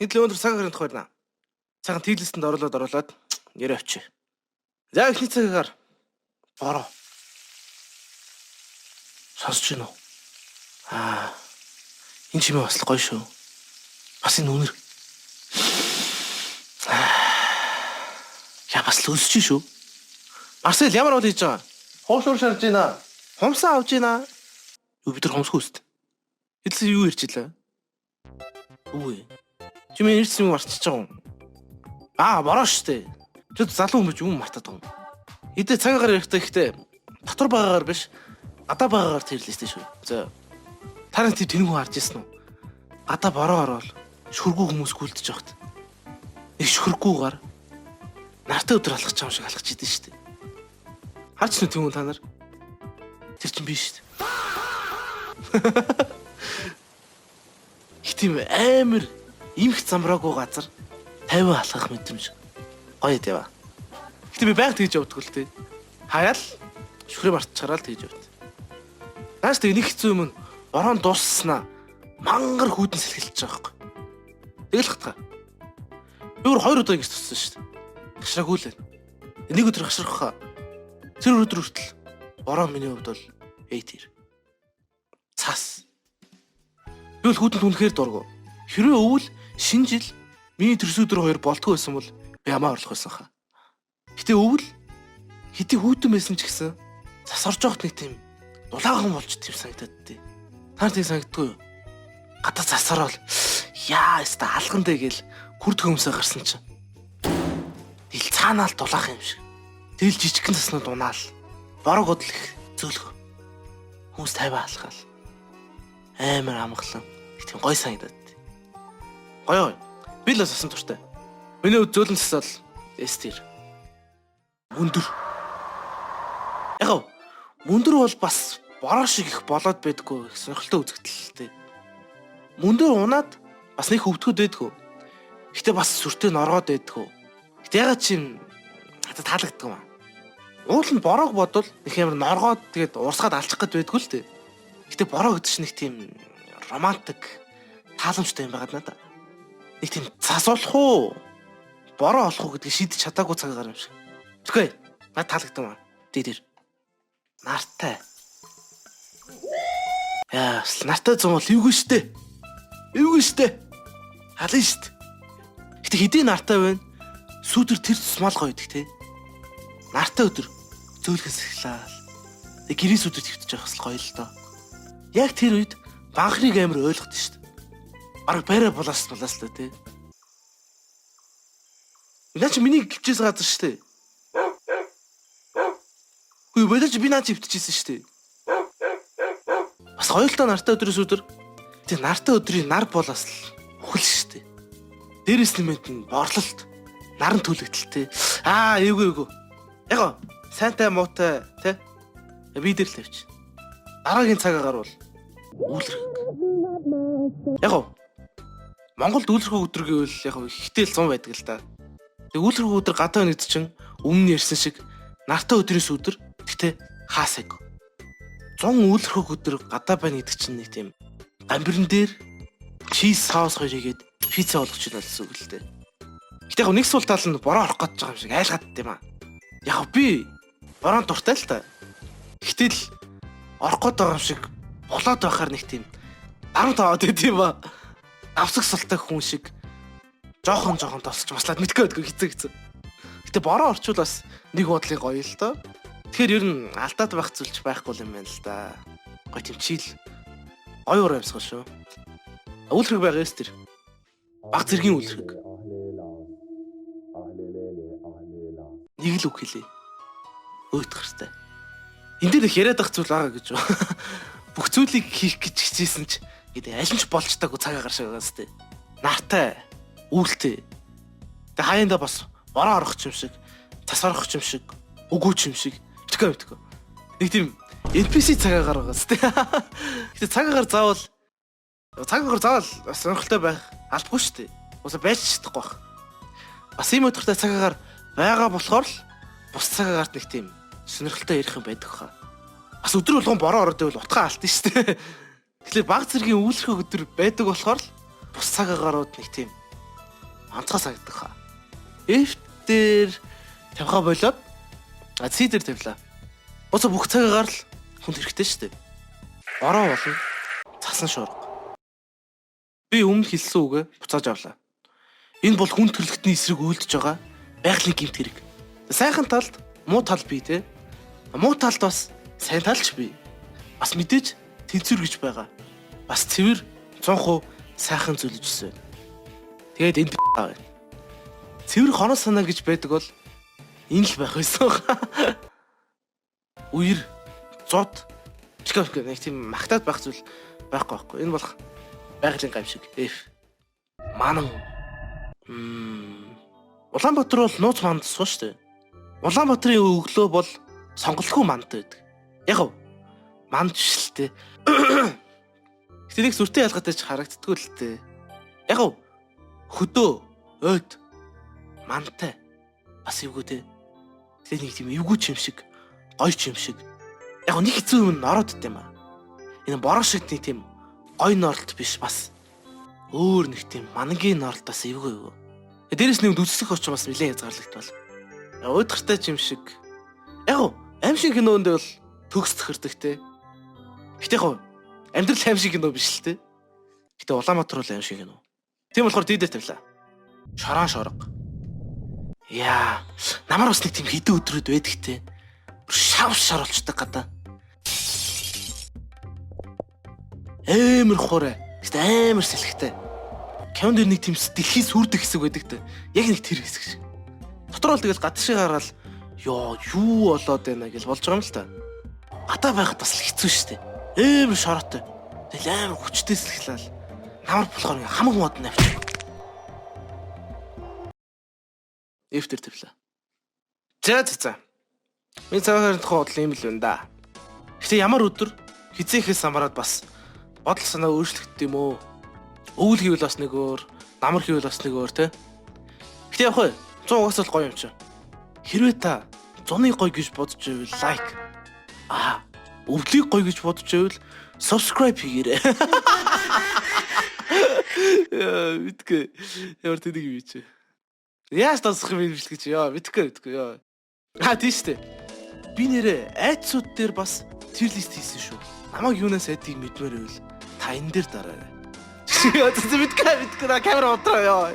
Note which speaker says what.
Speaker 1: Хэдл өндөр цагаар тохиорно. Цагаан тийлэстэнд оруулаад нэрээ авчи. За ихний цагаар бороо. Сонсож байна уу? Энэ чимээ бас л гоё шүү. Бас энэ үнэр. Яа бас л өсөж шүү. Марсел ямар бол хийж байгаа? Хоошуур шарж байна. Хумсаа авж байна. Юу бид нар хумсгүй үст. Хэдл юу ирж илээ? Үгүй. Чимээ ирсэн юм марчиж байгаа юм. Бороо штэ. Тэд залуу хүн биш юм мартаад байгаа юм. Эдээ цагаагаар ирэхдээ дотор байгаагаар биш, гадаа байгаагаар тэрлээстэй шүү. За. Та нар тэр хүн харж ирсэн үү? Гадаа бороо ороод шүргүү хүмүүс гүйлдэж явахт. Нэг шүргүүгээр нартай өдөр алхаж байгаа юм шиг алхаж идэв штэ. Харж нү тийм үү та нар? Тэр чинь биш штэ. Их тийм амар имх замраагүй газар 50 алхах мэдрэмж. Гоё дээ ба. Гэтэ би байнга тэгж явдаг л тээ. Хаяал шүрээ мартчихараа л тэгж явд. Нааш тэг нэг хэцүү юм борон дуусснаа мангар хүүдэн сэлгэлж байгаа байхгүй. Тэгэл хатгаа. Би өөр 2 удаа ингэж туссан шүү дээ. Гашраагүй л. Нэг өдөр гашрахаа. Тэр өдөр хүртэл бороо миний хувьд бол тэр. Цаас. Би бол хүүдэн түнхээр дургу. Хэрвээ өвөл шинэ жил миний төрс өдөр 2 болтгүй байсан бол би ямаа орлох байсан хаа. Гэтэ өвөл хэдий хүүдэн байсан ч гэсэн цас орж явахт нэг тийм дулаахан болж тийм санагдаад дээ. Та тийм санагддгүй юу? Гадаа цасаар бол яста алган дээ гэл хүрд хөмсөө гарсан чинь. Ил цаанаал дулаах юм шиг. Тэгэл жижигхэн цаснууд унаал. Борог бодол их зөөлхөө. Хүмүүс 50 алхаал. Амар амгалан. Тийм гой санагдаад. Гоё. Би л асуусан туртай. Миний зөөлөн цас бол эстер. Мөндөр. Яг мөндөр бол бас бороо шиг их болоод байдгүй их сонирхолтой үзэгдэлтэй. Мөндөр унаад бас нэг хөвдгөд байдгүй. Гэтэ бас сүртэй норгоод байдгүй. Гэтэ ягаад чи надад таалагддаг юм аа. Уул нь бороог бодвол их амар норгоод тэгээд урсгаад алчих гээд байдгүй л дээ. Гэтэ бороо гэдэг чинь нэг тийм романтик тааламжтай юм байгаад надаа. Нэг тийм цас болох уу? Бороо олох уу гэдгийг шийдэж чадаагүй цагаар юм шиг. Тэгвэл надад таалагдсан маа. Дээр. Нартай. Нартай зам бол эвгүй штэ. Эвгүй штэ. Халын штэ. Гэтэ хэдийн нартай байна? Сүүдэр тэр тусмал гоё идэх те. Нартай өдөр зөөлхөс эхлээл. Тэг гэрээ сүүдэр твтэж явах бас гоё л доо. Яг тэр үед банхныг амар ойлгохд штэ. Бараг байраа булаас л те. Наач миний гівчээс газар штэ. Үгүй бодож би наач өвтчихсэн штэ. Бас хоёулаа нартай өдрөөс өдөр. Тэг нартай өдрийн нар болоос л үхэл штэ. Дээрээс нэмэт нь борлолт. Наран төлөгдөлтэй. Эвгүй. Яг сайнтай муутай те. Би дээр л тавьчих. Дараагийн цагаагаар бол үүлрэг. Яг Монголд үүлрэх өдөр гэвэл яг хитэл 100 байдаг л да. Тэг үүлрэх өдөр гадаа нэгд чинь өмнө ярьсан шиг нартай өдрөөс өдөр гэхдээ хаасаг. 100 үүлрэх өдөр гадаа байна гэдэг чинь нэг тийм гамбирн дээр чиз саус хоёрыгээд пицца болгож байна гэсэн үг л дээ. Гэтэ яг нэг сул тал нь бороо орох гэж байгаа юм шиг айлгаад юм аа. Яг би бороо дуртай л та. Гэтэл орох гээд байгаа юм шиг болоод байхаар нэг тийм даруй таваад идэв ба. Авсаг султай хүн шиг жоохон тосч маслаад мэдгүй байдгүй хэцүү. Гэтэ бороо орчвол бас нэг бодлын гоё л доо. Тэгэхээр ер нь алдаад байх зүйлч байхгүй юм байна л да. Гоё тийм чил. Гоё уур амьсгал шүү. Үүлрэг байгаас тэр. Баг зэргийн үүлрэг. Нэг л үг хэлээ. Өйтгөртэй. Энд дээр их яриад ах зүйл байгаа гэж. Бүх зүйлийг хийх гэж хичээсэн ч гэдэг аль нь ч болж таагүй цагаа гаршаа байгаас тээ. Нартай, үүлтэй. Тэг хаяанда бас бороо орох юм шиг, цас орох юм шиг, өгөөч юм шиг. Итгэв. Нэг тийм NPC цагаа гаргаас тээ. Гэтэ цагаагаар заавал бас сонирхолтой байх албагүй шүү дээ. Уусаа байж чадахгүй байх. Бас ийм өдөртэй цагаагаар байгаа болохоор л бус цагаагаарт нэг тийм сонирхолтой ярих юм байдаг хаа. Бас өдөр болгон бороо ороод байвал утгаа алдсан шүү дээ. Тэгэхээр баг зэргийн үүлрэх өдөр байдаг болохоор л бус цагаагаарууд нэг тийм Онцгой санагдах хаа. F дээр тавихаа болоод C дээр тавилаа. Уусаа бүх цагаагаар л хүнд хэрэгтэй шүү дээ. Ороо болно. Цасан шуурга. Би өмнө хэлсэн үгээ буцааж авлаа. Энэ бол хүн төрлөختний эсрэг үйлдэж байгаа байгалийн гэмт хэрэг. Сайхан талд муу тал бий те. Муу талд бас сайн талч бий. Бас мэдээж тэнцвэр гэж байгаа. Бас цэвэр 100% сайхан зүйлж өссөн. Тэгээд энд байна. Цэвэр хоноо санаа гэж байдаг бол энэ л байх байсан. Үер, зод, нэг тийм магтаад байх зүйл байхгүй. Энэ бол байгалийн гамшиг. F. Манан. Улаанбаатар бол нууц манд суу шүү дээ. Улаанбаатарын өглөө бол сонголтгүй мандтай байдаг. Яг манд биш л дээ. Гэтэ нэг сүртэй ялгаатай ч харагддаггүй л дээ. Яг хөдөө, ойд, мандтай бас эвгүй те. Тэгээ нэг тийм эвгүй ч юм шиг, гоё ч юм шиг. Яг нэг хэцүү юм ороод ит юм аа. Энэ бороо шиг нэг тийм гоё нооролт биш бас. Өөр нэг тийм манангийн нооролт бас эвгүй. Дээрээс нэг үсэх оч бас нэлээд хязгаарлагдвал. Уйдгартай ч юм шиг. Яг аим шиг кинонд бол төгс төхөрдөг те. Гэтэ яг амьдрал аим шиг кино биш л те. Гэтэ Улаанбаатар бол аим шиг кино. Тийм болохоор дийдээ тавилаа. Шорон шорго. Яа, намар бас нэг тийм хэдэн өдрөд байдаг те. Шав шаруулцдаг гадаа. Амар хураа. Гэтэ амар сэлхтэй. Кавн дээр нэг тийм дэлхийн сүрдэг хэсэг байдаг те. Яг нэг тэр хэсэг шиг. Дотор бол тэгэл гадшиг гараад ёо юу болоод байна гэж болж байгаа юм л та. Гадаа байхад бас хэцүү шттэ. Амар шороотой. Тэгэл амар хүчтэй сэлхлээл. Намар болохоор хамаг мод навч. F дээр тавлаа. За. Миний цагаан тухай бодол юм л байна да. Гэтэ ямар өдөр хизээхээс самараад бас бодол санаа өөрчлөгддөг юм уу? Өвөл хийвэл бас нэг өөр, намар хийвэл бас нэг өөр те. Гэтэ явах 100 угаас л гоё юм чи. Хэрвээ та 100-ыг гоё гэж бодож байвал лайк. Өвлийг гоё гэж бодож байвал subscribe хийгээрэй. Мэдгүй. Ямар тэдэг юм чи. Яаж тасах юм биш гэж яа, мэдгүй яа. Тийштэй. Би нэрээ айцууд дээр бас тир лист хийсэн шүү. Намайг юунаас айдыг мэдмээр байвал та энэ дээр дараарай. Мэдгүй камера отроо яа.